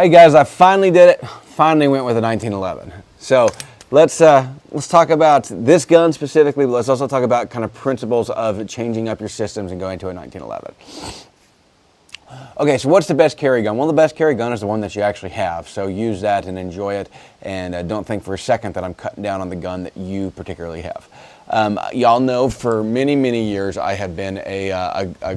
Hey guys, I finally did it. Finally went with a 1911. So let's talk about this gun specifically, but let's also talk about kind of principles of changing up your systems and going to a 1911. Okay, so what's the best carry gun? Well, the best carry gun is the one that you actually have. So use that and enjoy it, and don't think for a second that I'm cutting down on the gun that you particularly have. Y'all know for many, many years I have been a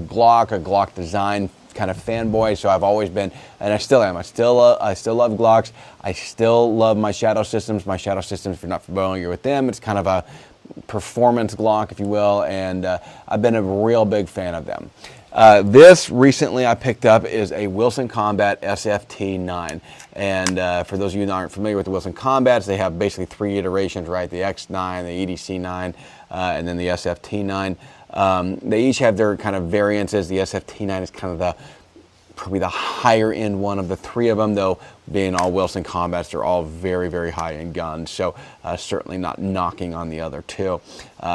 Glock design kind of fanboy, so I've always been, and I still am. I still love Glocks. I still love my shadow systems. My shadow systems, if you're not familiar with them, it's kind of a performance Glock, if you will, and I've been a real big fan of them. This recently I picked up is a Wilson Combat SFT9, and for those of you that aren't familiar with the Wilson Combats, they have basically 3 iterations, right? The X9, the EDC9, and then the SFT9. They each have their kind of variances. The SFT9 is kind of probably the higher end one of the 3 of them, though being all Wilson Combats, they're all very, very high end guns, so certainly not knocking on the other 2.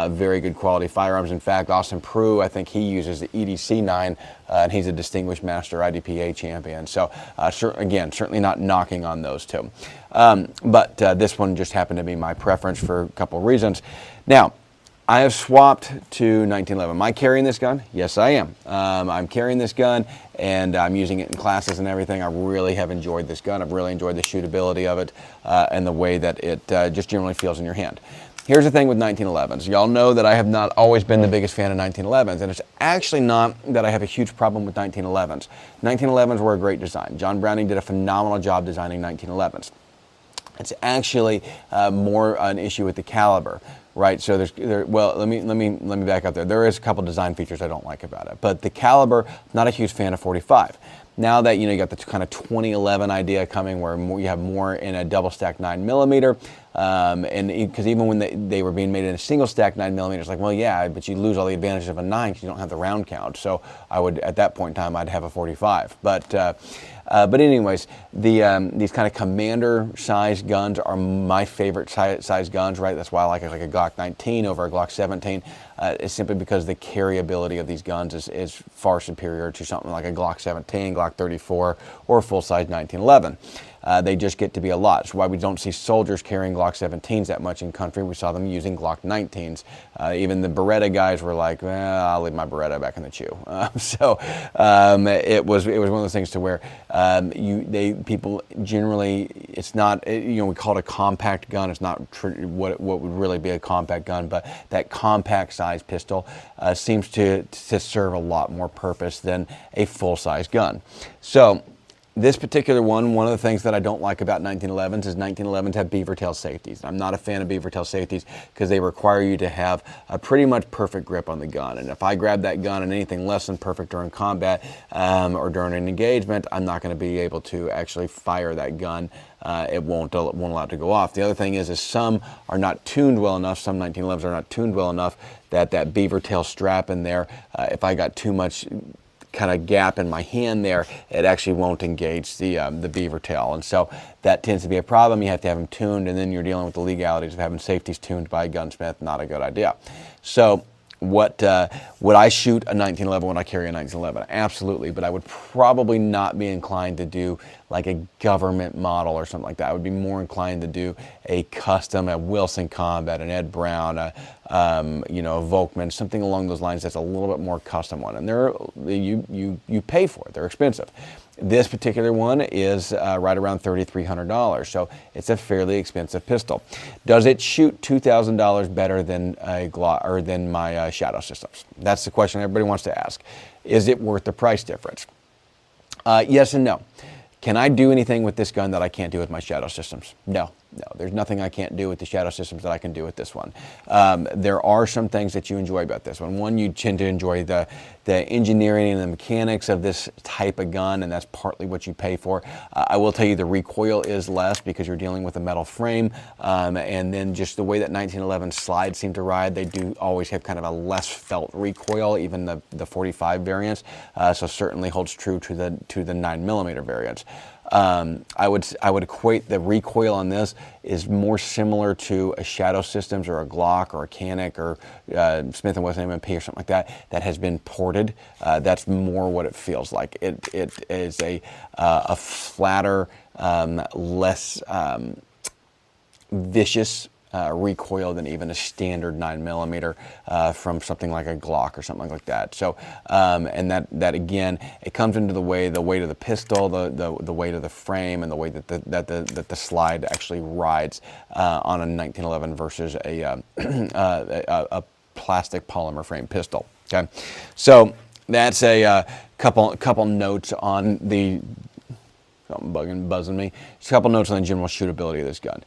Very good quality firearms. In fact, Austin Prue, I think he uses the EDC9, and he's a distinguished master IDPA champion, so again, certainly not knocking on those 2. But this one just happened to be my preference for a couple of reasons. Now, I have swapped to 1911. Am I carrying this gun? Yes, I am. I'm carrying this gun, and I'm using it in classes and everything. I really have enjoyed this gun. I've really enjoyed the shootability of it and the way that it just generally feels in your hand. Here's the thing with 1911s. Y'all know that I have not always been the biggest fan of 1911s, and it's actually not that I have a huge problem with 1911s. 1911s were a great design. John Browning did a phenomenal job designing 1911s. It's actually more an issue with the caliber, right? So well, let me back up there. There is a couple design features I don't like about it, but the caliber, not a huge fan of 45. Now that you got the kind of 2011 idea coming, where you have more in a double stack 9mm, and because even when they were being made in a single stack 9mm, it's like, well, yeah, but you lose all the advantages of a 9 because you don't have the round count. So I would, at that point in time, I'd have a 45. But anyways, these kind of commander size guns are my favorite size guns, right? That's why I like a Glock 19 over a Glock 17. It's simply because the carryability of these guns is far superior to something like a Glock 17, Glock 34, or a full-size 1911. They just get to be a lot. That's why we don't see soldiers carrying Glock 17s that much in country. We saw them using Glock 19s. Even the Beretta guys were like, well, I'll leave my Beretta back in the chew. It was one of those things to where people generally, it's not, we call it a compact gun. It's not what would really be a compact gun, but that compact size pistol seems to serve a lot more purpose than a full-size gun. So this particular one of the things that I don't like about 1911s is 1911s have beaver tail safeties. I'm not a fan of beaver tail safeties because they require you to have a pretty much perfect grip on the gun. And if I grab that gun and anything less than perfect during combat or during an engagement, I'm not going to be able to actually fire that gun. It won't allow it to go off. The other thing is some are not tuned well enough. Some 1911s are not tuned well enough that beaver tail strap in there, if I got too much kind of gap in my hand there, it actually won't engage the beaver tail, and so that tends to be a problem. You have to have them tuned, and then you're dealing with the legalities of having safeties tuned by a gunsmith. Not a good idea. So would I shoot a 1911 when I carry a 1911? Absolutely, but I would probably not be inclined to do like a government model or something like that. I would be more inclined to do a custom, a Wilson Combat, an Ed Brown, a Volkman, something along those lines that's a little bit more custom one. And you pay for it. They're expensive. This particular one is right around $3,300, so it's a fairly expensive pistol. Does it shoot $2,000 better than a Glock or than my shadow systems? That's the question everybody wants to ask. Is it worth the price difference? Yes and no. Can I do anything with this gun that I can't do with my shadow systems? No. There's nothing I can't do with the shadow systems that I can do with this one. There are some things that you enjoy about this one. One, you tend to enjoy the engineering and the mechanics of this type of gun, and that's partly what you pay for. I will tell you the recoil is less because you're dealing with a metal frame, and then just the way that 1911 slides seem to ride, they do always have kind of a less felt recoil, even the 45 variants, so certainly holds true to the 9mm variants. I would equate the recoil on this is more similar to a Shadow Systems or a Glock or a Canic or Smith & Wesson M&P or something like that that has been ported. That's more what it feels like. It is a flatter, less vicious recoil than even a standard 9mm from something like a Glock or something like that. So, and that again, it comes into the weight of the pistol, the weight of the frame, and the way that the slide actually rides on a 1911 versus a plastic polymer frame pistol. Okay, so that's a couple notes on the. Something buzzing me. Just a couple notes on the general shootability of this gun.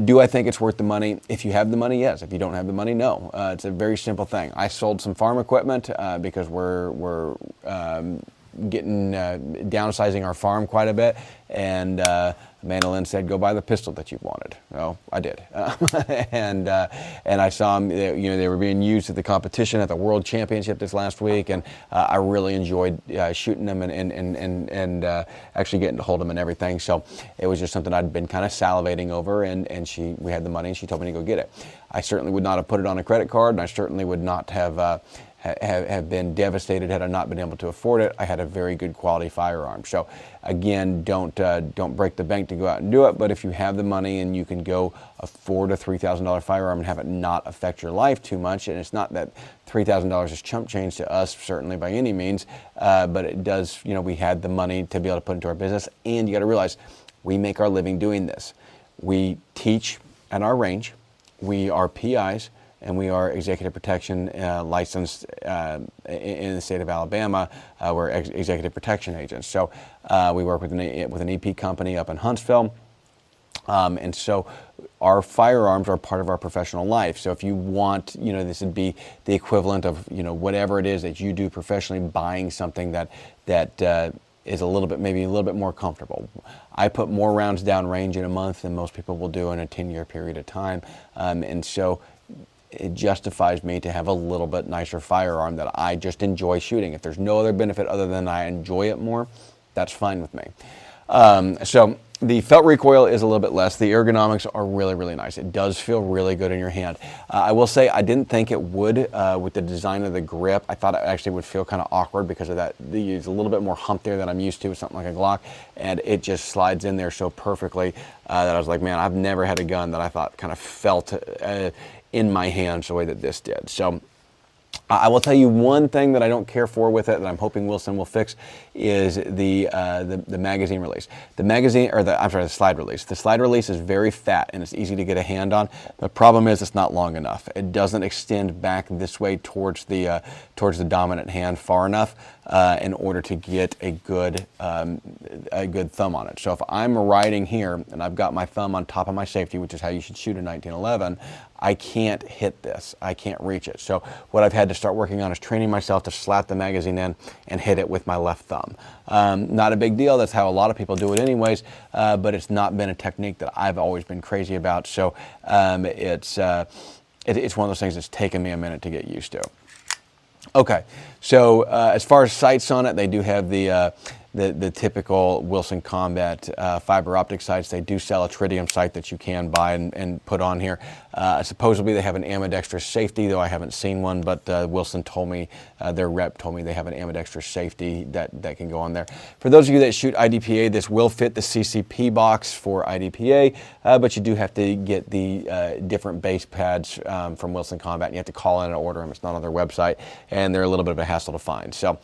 Do I think it's worth the money? If you have the money, yes. If you don't have the money, no. It's a very simple thing. I sold some farm equipment because we're getting downsizing our farm quite a bit, and Amanda Lynn said, "Go buy the pistol that you wanted." Well, I did, and I saw them. They were being used at the competition at the World Championship this last week, and I really enjoyed shooting them and actually getting to hold them and everything. So it was just something I'd been kind of salivating over, and we had the money, and she told me to go get it. I certainly would not have put it on a credit card, and I certainly would not have been devastated had I not been able to afford it. I had a very good quality firearm. So again, don't break the bank to go out and do it, but if you have the money and you can go afford a $3,000 firearm and have it not affect your life too much, and it's not that $3,000 is chump change to us, certainly by any means, but it does, we had the money to be able to put into our business, and you got to realize we make our living doing this. We teach at our range, we are PIs, and we are executive protection licensed in the state of Alabama. We're executive protection agents. So we work with an EP company up in Huntsville. And so our firearms are part of our professional life. So if you want, this would be the equivalent of, whatever it is that you do professionally, buying something that is maybe a little bit more comfortable. I put more rounds down range in a month than most people will do in a 10-year period of time. And so it justifies me to have a little bit nicer firearm that I just enjoy shooting. If there's no other benefit other than I enjoy it more, that's fine with me. So the felt recoil is a little bit less. The ergonomics are really, really nice. It does feel really good in your hand. I will say I didn't think it would with the design of the grip. I thought it actually would feel kind of awkward because of that. There's a little bit more hump there than I'm used to with something like a Glock, and it just slides in there so perfectly that I was like, man, I've never had a gun that I thought kind of felt in my hands the way that this did. So I will tell you one thing that I don't care for with it that I'm hoping Wilson will fix is the magazine release. The slide release. The slide release is very fat and it's easy to get a hand on. The problem is it's not long enough. It doesn't extend back this way towards the dominant hand far enough in order to get a good thumb on it. So if I'm riding here and I've got my thumb on top of my safety, which is how you should shoot a 1911, I can't hit this. I can't reach it. So what I've had to start working on is training myself to slap the magazine in and hit it with my left thumb. Not a big deal. That's how a lot of people do it anyways, but it's not been a technique that I've always been crazy about. So it's one of those things that's taken me a minute to get used to. Okay, so as far as sights on it, they do have the typical Wilson Combat fiber optic sights. They do sell a tritium sight that you can buy and put on here. Supposedly they have an ambidextrous safety, though I haven't seen one, but Wilson told me, their rep told me they have an ambidextrous safety that can go on there. For those of you that shoot IDPA, this will fit the CCP box for IDPA, but you do have to get the different base pads from Wilson Combat, and you have to call in and order them. It's not on their website, and they're a little bit of a hassle to find. So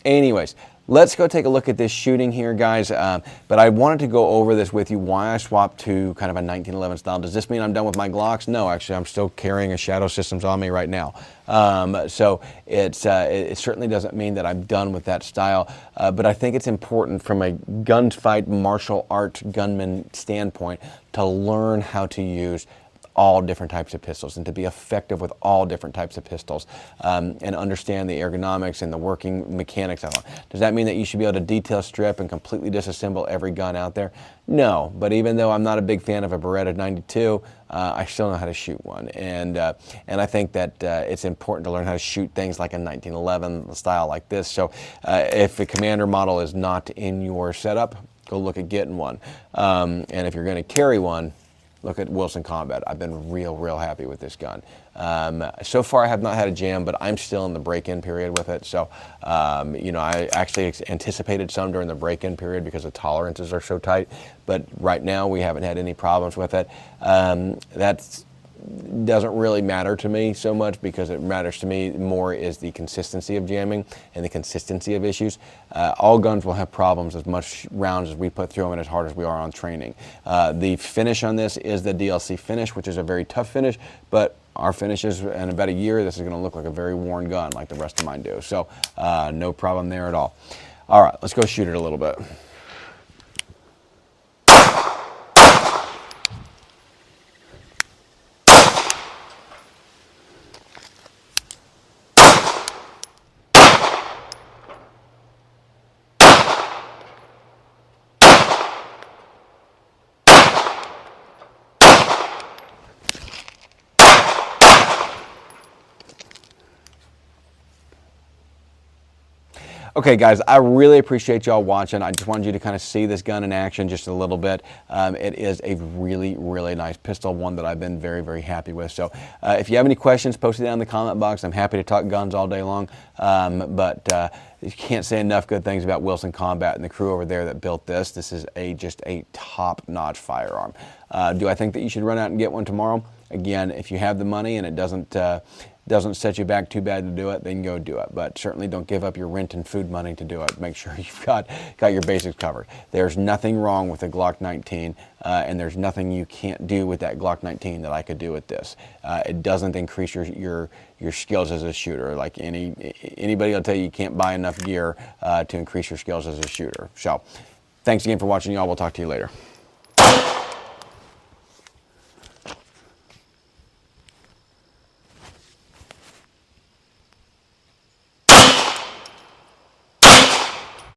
anyways, let's go take a look at this shooting here, guys. But I wanted to go over this with you, why I swapped to kind of a 1911 style. Does this mean I'm done with my Glocks? No, actually, I'm still carrying a Shadow Systems on me right now. So it certainly doesn't mean that I'm done with that style. But I think it's important from a gunfight, martial art gunman standpoint to learn how to use all different types of pistols and to be effective with all different types of pistols and understand the ergonomics and the working mechanics of them. Does that mean that you should be able to detail strip and completely disassemble every gun out there? No, but even though I'm not a big fan of a Beretta 92, I still know how to shoot one, and I think that it's important to learn how to shoot things like a 1911 style like this. So if the Commander model is not in your setup, go look at getting one. And if you're going to carry one, look at Wilson Combat. I've been real happy with this gun. So far I have not had a jam, but I'm still in the break-in period with it. So, you know, I actually anticipated some during the break-in period because the tolerances are so tight. But right now we haven't had any problems with it. That's doesn't really matter to me so much, because it matters to me more is the consistency of jamming and the consistency of issues. All guns will have problems as much rounds as we put through them and as hard as we are on training. The finish on this is the DLC finish, which is a very tough finish, but our finishes in about a year, this is going to look like a very worn gun like the rest of mine do. So no problem there at all. All right, let's go shoot it a little bit. Okay guys, I really appreciate y'all watching. I just wanted you to kind of see this gun in action just a little bit. It is a really nice pistol, one that I've been very happy with. So if you have any questions, post it down in the comment box. I'm happy to talk guns all day long. But you can't say enough good things about Wilson Combat and the crew over there that built this. This is just a top-notch firearm. Do I think that you should run out and get one tomorrow? Again, if you have the money and it doesn't set you back too bad to do it, then go do it. But certainly don't give up your rent and food money to do it. Make sure you've got your basics covered. There's nothing wrong with a Glock 19, and there's nothing you can't do with that Glock 19 that I could do with this. It doesn't increase your skills as a shooter. Like anybody will tell you, you can't buy enough gear to increase your skills as a shooter. So thanks again for watching, y'all. We'll talk to you later.